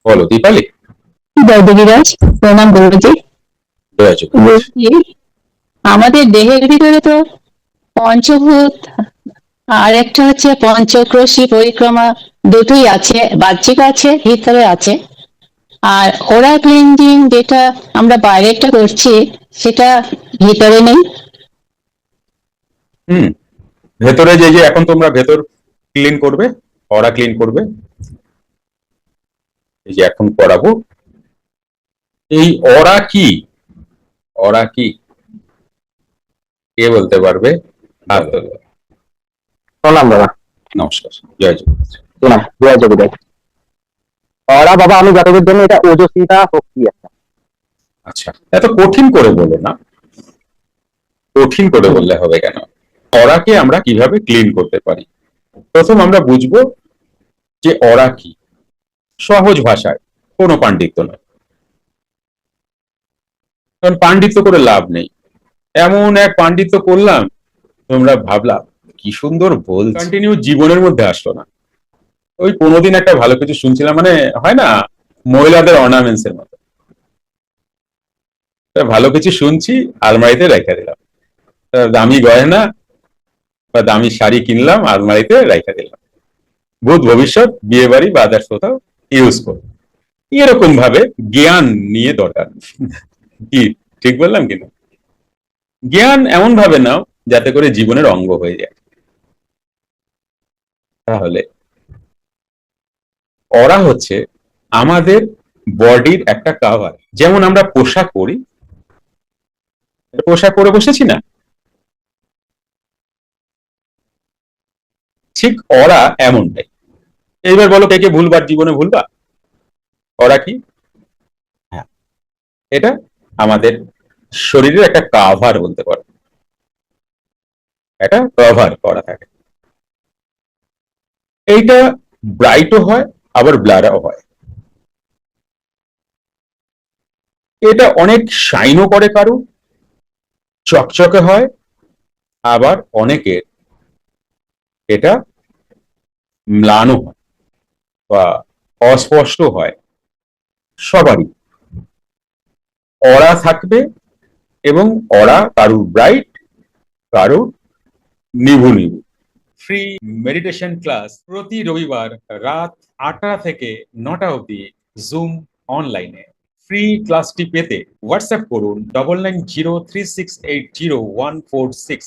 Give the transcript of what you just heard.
বলো দীপালি। জয় দেবীরাজ, প্রণাম গুরুজি। জয় জগন্নাথ। গুরুজি, আমাদের দেহের ভিতরে তো পঞ্চভূত আর একটা হচ্ছে পঞ্চক্রোশী পরিক্রমা, দুটোই আছে, বাহ্যিক আছে, ভিতরে আছে। আর ওরা ক্লিনজিং যেটা আমরা বাইরেটা করছি, সেটা ভিতরে নেই। হুম। ভেতরে যে যে এখন তোমরা ভেতর ক্লিন করবে, অরা ক্লিন করবে, এই যে এখন করাবো। এই অরা কি? অরা কি কে বলতে পারবে? হাত তোলো। প্রণাম বাবা। নমস্কার। জয় জগন্নাথ। প্রণাম, জয় জগন্নাথ। ওরা বাবা, আমি যতদূর জন্য এটা ওজস্বিতা শক্তি একটা। আচ্ছা, এত কঠিন করে বলো না, কঠিন করে বললে হবে কেন? অরাকে আমরা কিভাবে ক্লিন করতে পারি? প্রথম আমরা বুঝবো যে অরা কি, সহজ ভাষায়, কোনো পাণ্ডিত্য নয়। কারণ পাণ্ডিত্য করে লাভ নেই। এমন এক পাণ্ডিত্য করলাম, তোমরা ভাবলাম কি সুন্দর বল, কন্টিনিউ জীবনের মধ্যে আসলো না। ওই কোনোদিন একটা ভালো কিছু শুনছিলাম, মানে হয় না মহিলাদের অর্নামেন্টস এর মতো, ভালো কিছু শুনছি, আলমারিতে রেখে দিলাম। দামি গয়না বা দামি শাড়ি কিনলাম, আলমারিতে রেখে দিলাম। ভূত ভবিষ্যৎ বিয়ে বাড়ি বা আদার্স কোথাও ইউজ করো। এরকম ভাবে জ্ঞান নিয়ে দরকার কি? ঠিক বললাম কিনা? জ্ঞান এমন ভাবে নাও যাতে করে জীবনের অঙ্গ হয়ে যায়। তাহলে অরা হচ্ছে আমাদের বডির একটা কাভার। যেমন আমরা পোশাক পরি, পোশাক পরে বসেছি না, ঠিক অরা এমনটাই। এইবার বলো কে কে ভুলবার জীবনে ভুলবা? অরা কি? হ্যাঁ, এটা আমাদের শরীরের একটা কাভার বলতে পারো, একটা কভার করা থাকে। এইটা ব্রাইটও হয়, আবার ব্লারও হয়। এটা অনেক শাইনও করে, কারু চকচকে হয়, আবার অনেকের এটা ম্লানও হয় বা অস্পষ্ট হয়। সবারই অরা থাকবে, এবং অরা কারুর ব্রাইট, কারুর নিভু নিভু। ফ্রি মেডিটেশন ক্লাস প্রতি রবিবার রাত 8টা থেকে 9টা অবধি জুম অনলাইনে। ফ্রি ক্লাসটি পেতে হোয়াটসঅ্যাপ করুন 9903680146।